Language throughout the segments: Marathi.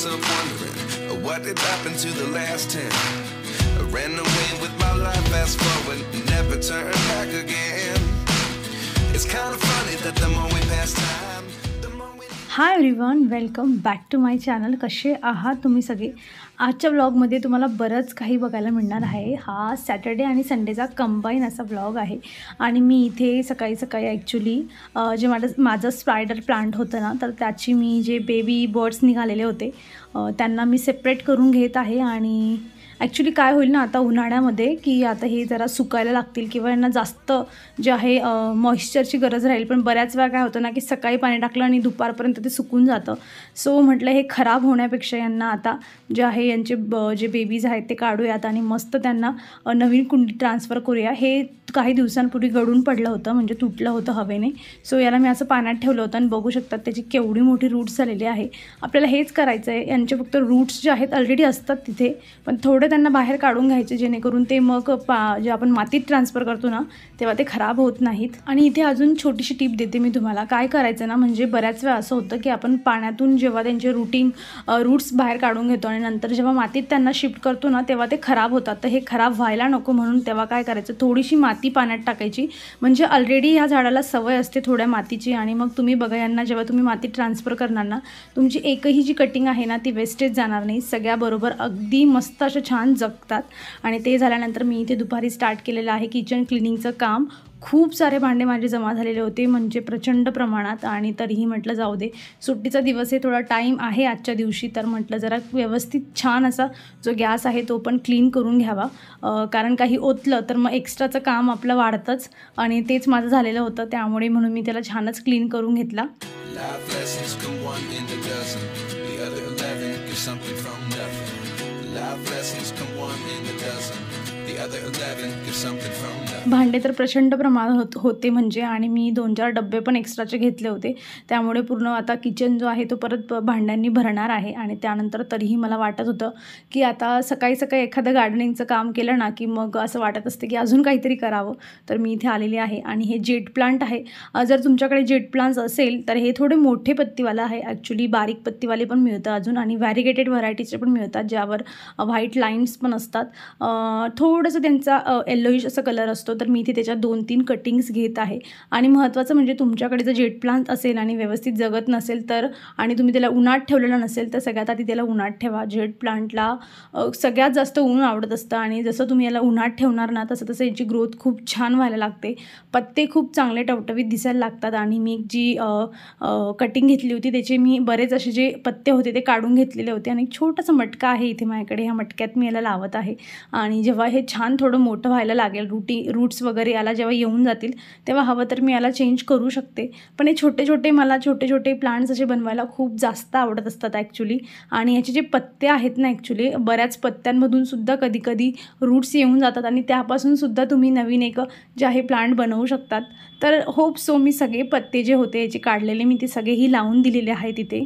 myself wondering what did happen to the last 10. I ran away with my life, fast forward, never turn back again. It's kind of funny that the more we pass time, the more we... hi everyone, welcome back to my channel. कसे आहात तुम्ही सगळे? आजच्या व्लॉगमध्ये तुम्हाला बरंच काही बघायला मिळणार आहे. हा सॅटर्डे आणि संडेचा कंबाईन असा व्लॉग आहे आणि मी इथे सकाळी ॲक्च्युली जे माझं स्पायडर प्लांट होतं ना, तर त्याची मी जे बेबी बर्ड्स निघालेले होते त्यांना मी सेपरेट करून घेत आहे. आणि ॲक्च्युली काय होईल ना आता उन्हाळ्यामध्ये की आता हे जरा सुकायला लागतील किंवा यांना जास्त जे आहे मॉइश्चरची गरज राहील. पण बऱ्याच वेळा काय होतं ना की सकाळी पाणी टाकलं आणि दुपारपर्यंत ते सुकून जातं. सो म्हटलं हे खराब होण्यापेक्षा यांना आता जे आहे यांचे जे बेबीज आहेत ते काढूयात आणि मस्त त्यांना नवीन कुंडीत ट्रान्सफर करूया. हे काही दिवसांपूर्वी गळून पडलं होतं, म्हणजे तुटलं होतं हवेने. सो याला मी असं पाण्यात ठेवलं होतं आणि बघू शकतात त्याची केवढी मोठी रूट्स झालेली आहे. आपल्याला हेच करायचं आहे. यांचे फक्त रूट्स जे आहेत ऑलरेडी असतात तिथे, पण थोडे त्यांना बाहेर काढून घ्यायचे जेणेकरून ते मग जे आपण मातीत ट्रान्सफर करतो ना तेव्हा ते खराब होत नाहीत. आणि इथे अजून छोटीशी टिप देते मी तुम्हाला. काय करायचं ना, म्हणजे बऱ्याच वेळा असं होतं की आपण पाण्यातून जेव्हा त्यांचे रूट्स बाहेर काढून घेतो आणि नंतर जेव्हा मातीत त्यांना शिफ्ट करतो ना तेव्हा ते खराब होतात. तर हे खराब व्हायला नको म्हणून तेव्हा काय करायचं, थोडीशी माती पाण्यात टाकायची. म्हणजे ऑलरेडी ह्या झाडाला सवय असते थोड्या मातीची. आणि मग तुम्ही बघा यांना जेव्हा तुम्ही मातीत ट्रान्सफर करणार ना, तुमची एकही जी कटिंग आहे ना ती वेस्टेज जाणार नाही. सगळ्याबरोबर अगदी मस्त असं छान जगतात. आणि ते झाल्यानंतर मी इथे दुपारी स्टार्ट केलेलं आहे किचन क्लिनिंगचं काम. खूप सारे भांडे माझे जमा झालेले होते, म्हणजे प्रचंड प्रमाणात. आणि तरीही म्हटलं जाऊ दे, सुट्टीचा दिवस आहे, थोडा टाईम आहे आजच्या दिवशी, तर म्हटलं जरा व्यवस्थित छान असा जो गॅस आहे तो पण क्लीन करून घ्यावा. कारण काही ओतलं तर मग एक्स्ट्राचं काम आपलं वाढतंच आणि तेच माझं झालेलं होतं. त्यामुळे म्हणून मी त्याला छानच क्लीन करून घेतला. भांडे तर प्रचंड प्रमाणात होते म्हणजे, आणि मी 2-4 डब्बे पण एक्स्ट्राचे घेतले होते. त्यामुळे पूर्ण आता किचन जो आहे तो परत भांड्यांनी भरणार आहे. आणि त्यानंतर तरीही मला वाटत होतं की आता सकाळी एखादं गार्डनिंगचं काम केलं ना की मग असं वाटत असते की अजून काहीतरी करावं. तर मी इथे आलेली आहे आणि हे जेट प्लांट आहे. जर तुमच्याकडे जेट प्लांट्स असेल तर हे थोडे मोठे पत्तीवालं आहे. ॲक्च्युली बारीक पत्तीवाले पण मिळतं अजून, आणि व्हॅरिगेटेड व्हरायटीचे पण मिळतात ज्यावर व्हाईट लाईन्स पण असतात. थोडंसं त्यांचा येल्लोइश असा कलर असतो. तर मी इथे त्याच्या 2-3 कटिंग्स घेत आहे. आणि महत्त्वाचं म्हणजे तुमच्याकडे जर जेट प्लांट असेल आणि व्यवस्थित जगत नसेल तर, आणि तुम्ही त्याला उन्हात ठेवलेलं नसेल तर सगळ्यात आधी त्याला उन्हात ठेवा. जेट प्लांटला सगळ्यात जास्त ऊन आवडत असतं आणि जसं तुम्ही याला उन्हात ठेवणार ना तसं याची ग्रोथ खूप छान व्हायला लागते. पत्ते खूप चांगले टवटवीत दिसायला लागतात. आणि मी जी कटिंग घेतली होती त्याचे मी बरेच असे जे पत्ते होते ते काढून घेतलेले होते. आणि छोटासा मटका आहे इथे माझ्याकडे, ह्या मटक्यात मी याला लावत आहे. आणि जेव्हा हे छान थोडं मोठं व्हायला लागेल, रूट्स वगैरे याला जेव्हा येऊन जातील तेव्हा हवं तर मी याला चेंज करू शकते. पण हे मला छोटे छोटे प्लांट्स असे बनवायला खूप जास्त आवडत असतात ॲक्च्युली. आणि याचे जे पत्ते आहेत ना, ॲक्च्युली बऱ्याच पत्त्यांमधून सुद्धा कधी रूट्स येऊन जातात आणि त्यापासून सुद्धा तुम्ही नवीन एक जे आहे प्लांट बनवू शकतात. तर होप सो मी सगळे पत्ते जे होते याचे काढलेले मी ते सगळेही लावून दिलेले आहेत इथे.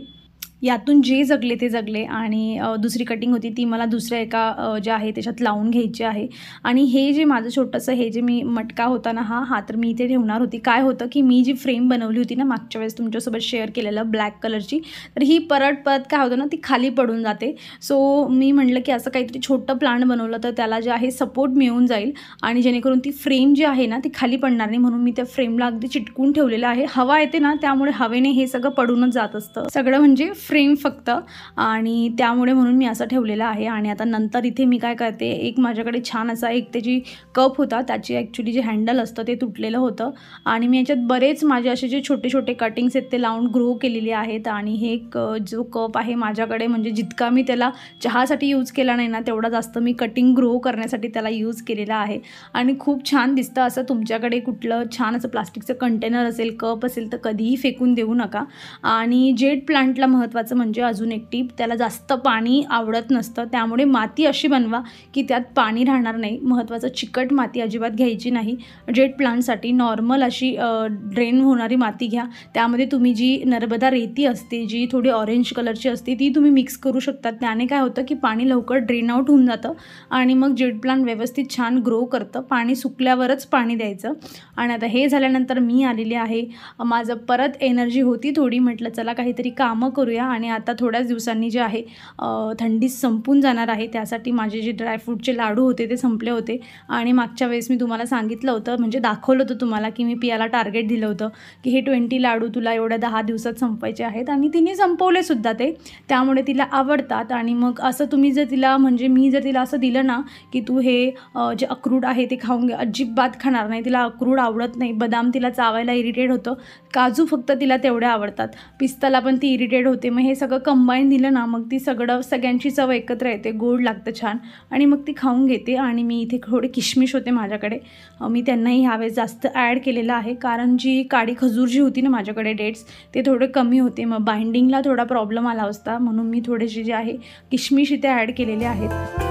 यातून जे जगले ते जगले. आणि दुसरी कटिंग होती ती मला दुसऱ्या एका जे आहे त्याच्यात लावून घ्यायची आहे. आणि हे जे माझं छोटंसं हे जे मी मटका होता ना हा तर मी इथे ठेवणार होती. काय होतं की मी जी फ्रेम बनवली होती ना मागच्या वेळेस तुमच्यासोबत शेअर केलेलं ब्लॅक कलरची, तर ही परत काय होतं ना ती खाली पडून जाते. सो मी म्हटलं की असं काहीतरी छोटं प्लांट बनवलं तर त्याला जे आहे सपोर्ट मिळून जाईल आणि जेणेकरून ती फ्रेम जी आहे ना ती खाली पडणार नाही. म्हणून मी त्या फ्रेमला अगदी चिटकून ठेवलेलं आहे. हवा येते ना त्यामुळे हवेने हे सगळं पडूनच जात असतं सगळं, म्हणजे फ्रेम फक्त. आणि त्यामुळे म्हणून मी असं ठेवलेलं आहे. आणि आता नंतर इथे मी काय करते, एक माझ्याकडे छान असा एक त्याची कप होता, त्याची ॲक्च्युली जे हँडल असतं ते तुटलेलं होतं. आणि मी याच्यात बरेच माझे असे जे छोटे छोटे कटिंग्स आहेत ते लावून ग्रो केलेले आहेत. आणि हे जो कप आहे माझ्याकडे, म्हणजे जितका मी त्याला चहासाठी यूज केला नाही ना तेवढा जास्त मी कटिंग ग्रो करण्यासाठी त्याला यूज केलेला आहे. आणि खूप छान दिसतं असं. तुमच्याकडे कुठलं छान असं प्लास्टिकचं कंटेनर असेल, कप असेल तर कधीही फेकून देऊ नका. आणि जेट प्लांटला महत्त्वाचं म्हणजे अजून एक टीप, त्याला जास्त पाणी आवडत नसतं. त्यामुळे माती अशी बनवा की त्यात पाणी राहणार नाही. महत्त्वाचं चिकट माती अजिबात घ्यायची नाही. जेट प्लांटसाठी नॉर्मल अशी ड्रेन होणारी माती घ्या. त्यामध्ये तुम्ही जी नर्मदा रेती असते जी थोडी ऑरेंज कलरची असते ती तुम्ही मिक्स करू शकता. त्याने काय होतं की पाणी लवकर ड्रेन आउट होऊन जातं आणि मग जेट प्लांट व्यवस्थित छान ग्रो करतं. पाणी सुकल्यावरच पाणी द्यायचं. आणि आता हे झाल्यानंतर मी आलेली आहे. माझं परत एनर्जी होती थोडी, म्हटलं चला काहीतरी कामं करूया. आणि आता थोड्याच दिवसांनी जे आहे थंडी संपून जाणार आहे, त्यासाठी माझे जे ड्रायफ्रूटचे लाडू होते ते संपले होते. आणि मागच्या वेळेस मी तुम्हाला सांगितलं होतं, म्हणजे दाखवलं होतं तुम्हाला, की मी पियाला टार्गेट दिलं होतं की हे 20 लाडू तुला एवढ्या 10 दिवसात संपवायचे आहेत, आणि तिने संपवलेसुद्धा ते. त्यामुळे तिला आवडतात. आणि मग असं तुम्ही जर तिला, म्हणजे मी जर तिला असं दिलं ना की तू हे जे अक्रोड आहे ते खाऊन घे, अजिबात खाणार नाही. तिला अक्रोड आवडत नाही, बदाम तिला चावायला इरिटेट होतं, काजू फक्त तिला तेवढे आवडतात, पिस्ताला पण ती इरिटेट होते. मग हे सगळं कंबाईन दिलं ना, मग ती सगळ्यांची चव एकत्र येते, गोड लागतं छान, आणि मग ती खाऊन घेते. आणि मी इथे थोडे किशमिश होते माझ्याकडे, मी त्यांनाही ह्यावेळेस जास्त ॲड केलेलं आहे, कारण जी काळी खजूर जी होती ना माझ्याकडे डेट्स, ते थोडे कमी होते, मग बाइंडिंगला थोडा प्रॉब्लेम आला असता, म्हणून मी थोडेसे जे आहे किशमिश इथे ॲड केलेले आहेत.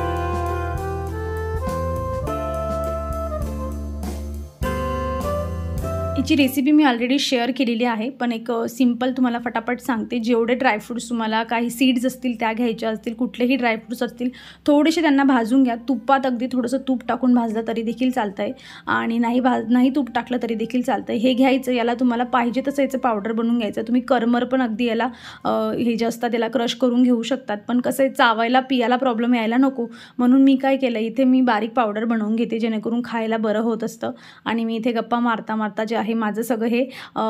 याची रेसिपी मी ऑलरेडी शेअर केलेली आहे, पण एक सिंपल तुम्हाला फटाफट सांगते. जेवढे ड्रायफ्रूट्स तुम्हाला, काही सीड्स असतील त्या घ्यायच्या असतील, कुठलेही ड्रायफ्रूट्स असतील, थोडेसे त्यांना भाजून घ्या तुपात, अगदी थोडंसं तूप टाकून भाजलं तरी देखील चालतं आहे, आणि नाही तूप टाकलं तरी देखील चालतं आहे. हे घ्यायचं, याला तुम्हाला पाहिजे तसं याचं पावडर बनवून घ्यायचं. तुम्ही करमर पण अगदी याला हे जे असतात त्याला क्रश करून घेऊ शकतात, पण कसं आहे चावायला पियाला प्रॉब्लेम यायला नको, म्हणून मी काय केलं, इथे मी बारीक पावडर बनवून घेते जेणेकरून खायला बरं होत असतं. आणि मी इथे गप्पा मारता मारता जे आहे माझं सगळं हे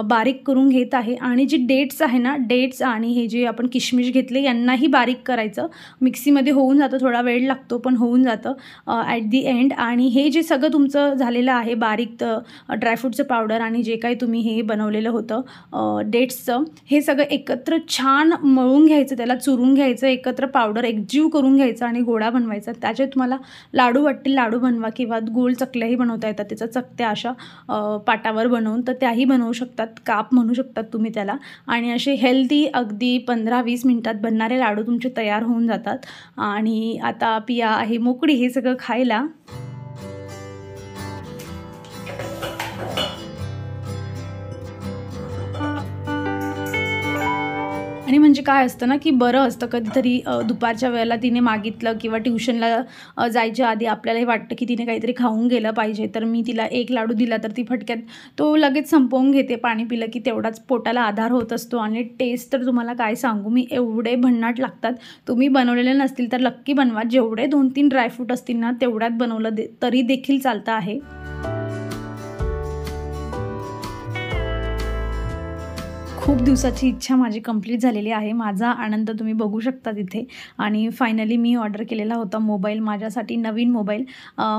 बारीक करून घेत आहे. आणि जी डेट्स आहे ना, डेट्स आणि हे जे आपण किशमिश घेतले यांनाही बारीक करायचं. मिक्सीमध्ये होऊन जातं, थोडा वेळ लागतो पण होऊन जातं ॲट दी एंड. आणि हे जे सगळं तुमचं झालेलं आहे बारीक ड्रायफ्रूटचं पावडर आणि जे काही तुम्ही हे बनवलेलं होतं डेट्सचं, हे सगळं एकत्र छान मळून घ्यायचं, त्याला चुरून घ्यायचं, एकत्र पावडर एकजीव करून घ्यायचं आणि गोळा बनवायचा. त्याचे तुम्हाला लाडू वाटतील लाडू बनवा, किंवा गोल चकल्याही बनवता येतात, त्याच्या चकत्या अशा पाटावर बनवून तर त्याही बनवू शकतात, काप म्हणू शकतात तुम्ही त्याला. आणि असे हेल्दी अगदी 15-20 मिनटात बनणारे लाडू तुमचे तयार होऊन जातात. आणि आता पिया आहे मोकळी हे सगळं खायला. आणि म्हणजे काय असतं ना, की बरं असतं कधीतरी दुपारच्या वेळेला तिने मागितलं, किंवा ट्युशनला जायच्या आधी आपल्यालाही वाटतं की तिने काहीतरी खाऊन गेलं पाहिजे, तर मी तिला एक लाडू दिला तर ती फटक्यात तो लगेच संपवून घेते. पाणी पिलं की तेवढाच पोटाला आधार होत असतो. आणि टेस्ट तर तुम्हाला काय सांगू मी, एवढे भन्नाट लागतात. तुम्ही बनवलेले नसतील तर नक्की बनवा. जेवढे 2-3 ड्रायफ्रूट असतील ना तेवढ्यात बनवलं तरी देखील चालतं आहे. खूप दिवसाची इच्छा माझी कंप्लीट झालेली आहे. माझा आनंद तुम्ही बघू शकता तिथे. आणि फायनली मी ऑर्डर केलेला होता मोबाईल, माझ्यासाठी नवीन मोबाईल.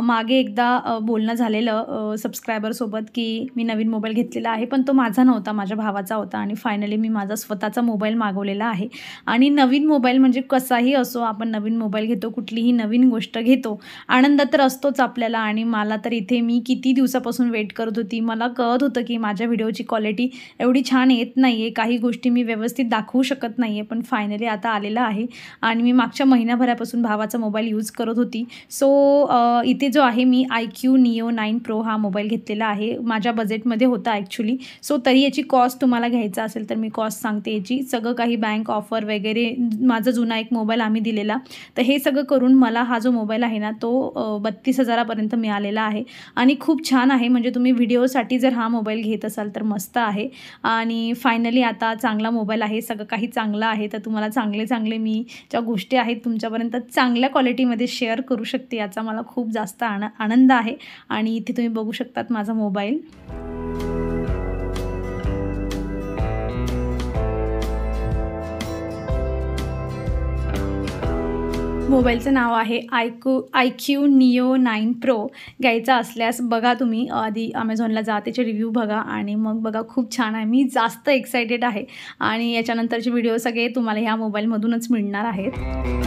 मागे एकदा बोलणं झालेलं सबस्क्रायबरसोबत की मी नवीन मोबाईल घेतलेला आहे, पण तो माझा नव्हता, माझ्या भावाचा होता. आणि फायनली मी माझा स्वतःचा मोबाईल मागवलेला आहे. आणि नवीन मोबाईल म्हणजे कसाही असो, आपण नवीन मोबाईल घेतो, कुठलीही नवीन गोष्ट घेतो, आनंद तर असतोच आपल्याला. आणि मला तर इथे मी किती दिवसापासून वेट करत होती. मला कळत होतं की माझ्या व्हिडिओची क्वालिटी एवढी छान येत नाही, काही गोष्टी मी व्यवस्थित दाखवू शकत नाही आहे, पण फायनली आता आलेला आहे. आणि मी मागच्या महिनाभरापासून भावाचा मोबाईल यूज करत होती. सो इथे जो आहे मी IQ Neo 9 Pro हा मोबाईल घेतलेला आहे. माझ्या बजेटमध्ये होता ॲक्च्युली. सो तरी याची कॉस्ट तुम्हाला घ्यायचा असेल तर मी कॉस्ट सांगते याची. सगळं काही बँक ऑफर वगैरे, माझा जुना एक मोबाईल आम्ही दिलेला, तर हे सगळं करून मला हा जो मोबाईल आहे ना तो 32,000पर्यंत मिळालेला आहे. आणि खूप छान आहे, म्हणजे तुम्ही व्हिडिओसाठी जर हा मोबाईल घेत असाल तर मस्त आहे. आणि फायनली आता चांगला मोबाईल आहे, सगळं काही चांगलं आहे, तर तुम्हाला चांगले मी ज्या गोष्टी आहेत तुमच्यापर्यंत चांगल्या क्वालिटीमध्ये शेअर करू शकते, याचा मला खूप जास्त आनंद आहे. आणि इथे तुम्ही बघू शकतात माझा मोबाईल. मोबाईलचं नाव आहे IQ Neo 9 Pro. घ्यायचा असल्यास बघा तुम्ही, आधी Amazonला जा, त्याचे रिव्ह्यू बघा आणि मग बघा. खूप छान आहे, मी जास्त एक्सायटेड आहे. आणि याच्यानंतरचे व्हिडिओ सगळे तुम्हाला ह्या मोबाईलमधूनच मिळणार आहेत.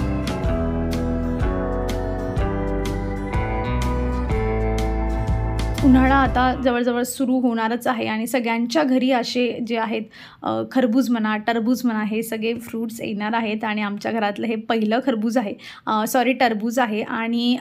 उन्हाळा आता जवळजवळ सुरू होणारच आहे आणि सगळ्यांच्या घरी असे जे आहेत खरबूज म्हणा, टरबूज म्हणा, हे सगळे फ्रूट्स येणार आहेत. आणि आमच्या घरातलं हे पहिलं खरबूज आहे, टरबूज आहे. आणि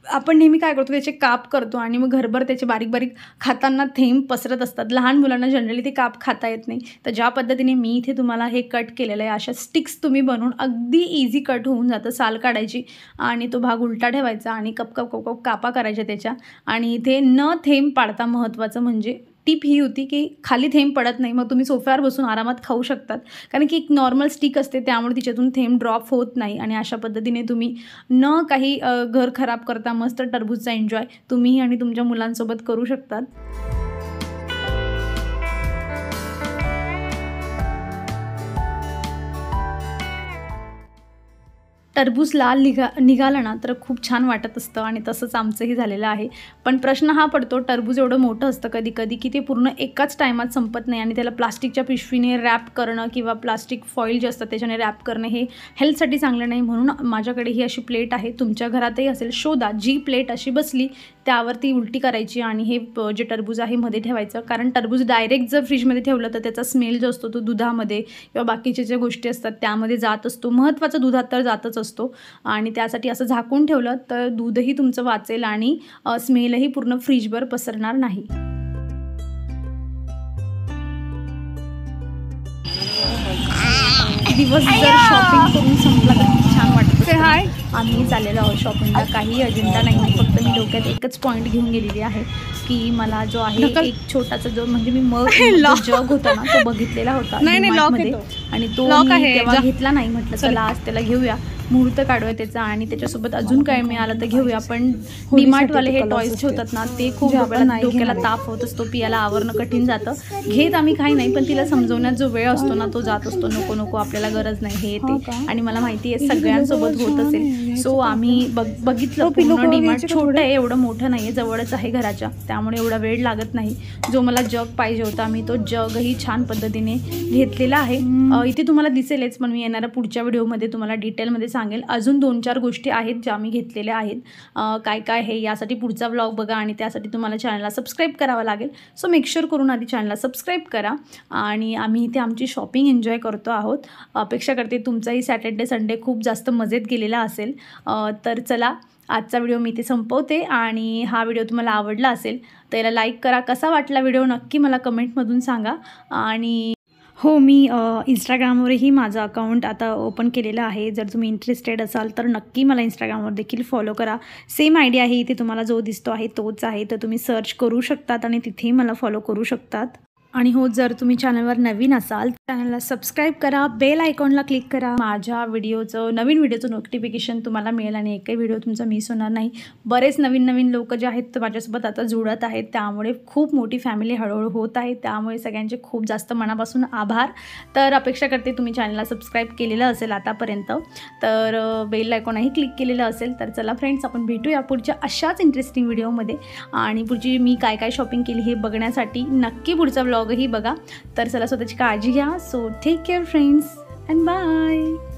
आपण नेहमी काय करतो, त्याचे काप करतो आणि मग घरभर त्याचे बारीक बारीक खाताना थेंब पसरत असतात. लहान मुलांना जनरली ते काप खाता येत नाही, तर ज्या पद्धतीने मी इथे तुम्हाला हे कट केलेलं आहे, अशा स्टिक्स तुम्ही बनवून अगदी इझी कट होऊन जातं. साल काढायची आणि तो भाग उलटा ठेवायचा आणि कप कप कप कप कापा करायच्या त्याच्या. आणि इथे न थेंब पाडता, महत्त्वाचं म्हणजे टिप ही होती की खाली थेंब पडत नाही, मग तुम्ही सोफ्यावर बसून आरामात खाऊ शकतात, कारण की एक नॉर्मल स्टिक असते त्यामुळे तिच्यातून थेंब ड्रॉप होत नाही. आणि अशा पद्धतीने तुम्ही न काही घर खराब करता मस्त टरबूजचा एन्जॉय तुम्ही आणि तुमच्या मुलांसोबत करू शकतात. टरबूज लाल निघालं ना तर खूप छान वाटत असतं आणि तसंच आमचंही झालेलं आहे. पण प्रश्न हा पडतो, टरबूज एवढं मोठं असतं कधी कधी की ते पूर्ण एकाच टायमात संपत नाही आणि त्याला प्लास्टिकच्या पिशवीने रॅप करणं किंवा प्लास्टिक फॉईल जे असतं त्याच्याने रॅप करणं हे हेल्थसाठी चांगलं नाही. म्हणून माझ्याकडे ही अशी प्लेट आहे, तुमच्या घरातही असेल शोधा जी प्लेट अशी बसली त्यावरती उलटी करायची आणि हे जे टरबूज आहे मध्ये ठेवायचं. कारण टरबूज डायरेक्ट जर फ्रीजमध्ये ठेवलं तर त्याचा स्मेल जो असतो तो दुधामध्ये किंवा बाकीच्या ज्या गोष्टी असतात त्यामध्ये जात असतो, महत्त्वाचं दुधात तर जातच असतो. आणि त्यासाठी असं झाकून ठेवलं तर दूधही तुमचं वाचेल आणि स्मेलही पूर्ण फ्रीजवर पसरणार नाही. दिवस जर शॉपिंग करून संपला तर छान वाटतं. हाय, आम्ही चाललेलो आहोत शॉपिंगला, काही अजेंडा नाही, फक्त मी डोक्यात एकच पॉईंट घेऊन गेलेली आहे की मला जो आहे एक छोटासा जो म्हणजे मी जग होता ना तो बघितलेला होता आणि तो तेव्हा घेतला नाही. म्हटलं चला आज त्याला घेऊया, मुहूर्त काढूया त्याचा आणि त्याच्यासोबत अजून काय मिळालं तर घेऊया. पण डीमार्टवाले हे टॉयज ठेवतात ना ते खूप डोक्याला ताप होत असतो, पियाला आवरणं कठीण जातं. घेत आम्ही काही नाही, पण तिला समजवण्यात जो वेळ असतो ना तो जात असतो. नको नको आपल्याला गरज नाही हे ते, आणि मला माहिती आहे सगळ्यांसोबत होत असेल. सो आम्ही बघितलं पूर्ण डीमार्ट छोटं आहे, एवढं मोठं नाही आहे, जवळच आहे घराच्या, त्यामुळे एवढा वेळ लागत नाही. जो मला जग पाहिजे होता मी तो जगही छान पद्धतीने घेतलेला आहे. इथे तुम्हाला दिसेलच, पण मी येणाऱ्या पुढच्या व्हिडिओमध्ये तुम्हाला डिटेलमध्ये सांगेल. अजून 2-4 गोष्टी आहेत ज्या मी घेतलेल्या आहेत. काय काय हे यासाठी पुढचा व्लॉग बघा आणि त्यासाठी तुम्हाला चॅनलला सबस्क्राईब करावं लागेल. सो मेक शुअर करून आधी चॅनलला सबस्क्राईब करा. आणि आम्ही इथे आमची शॉपिंग एन्जॉय करतो आहोत. अपेक्षा करते तुमचाही सॅटर्डे संडे खूप जास्त मजेत गेलेला असेल. तर चला आजचा व्हिडिओ मी इथे संपवते आणि हा व्हिडिओ तुम्हाला आवडला असेल तर याला लाईक करा. कसा वाटला व्हिडिओ नक्की मला कमेंटमधून सांगा. आणि हो, मी इंस्टाग्रामवरही माझं अकाउंट आता ओपन केलेलं आहे. जर तुम्ही इंटरेस्टेड असाल तर नक्की मला इंस्टाग्रामवर देखील फॉलो करा. सेम आय डी आहे इथे तुम्हाला जो दिसतो आहे तोच आहे, तर तुम्ही सर्च करू शकतात आणि तिथेही मला फॉलो करू शकतात. आणि हो, जर तुम्ही चॅनलवर नवीन असाल चॅनलला सबस्क्राईब करा, बेल आयकॉनला क्लिक करा. माझ्या नवीन व्हिडिओचं नोटिफिकेशन तुम्हाला मिळेल आणि एकही व्हिडिओ तुमचा मिस होणार नाही. बरेच नवीन लोक जे आहेत ते माझ्यासोबत आता जुळत आहेत, त्यामुळे खूप मोठी फॅमिली हळूहळू होत आहे. त्यामुळे सगळ्यांचे खूप जास्त मनापासून आभार. तर अपेक्षा करते तुम्ही चॅनलला सबस्क्राईब केलेलं असेल आतापर्यंत, तर बेल आयकॉनही क्लिक केलेलं असेल. तर चला फ्रेंड्स, आपण भेटूया पुढच्या अशाच इंटरेस्टिंग व्हिडिओमध्ये. आणि पुढची मी काय काय शॉपिंग केली हे बघण्यासाठी नक्की पुढचा व्लॉगही बघा. तर चला, स्वतःची काळजी घ्या. So take care friends and bye.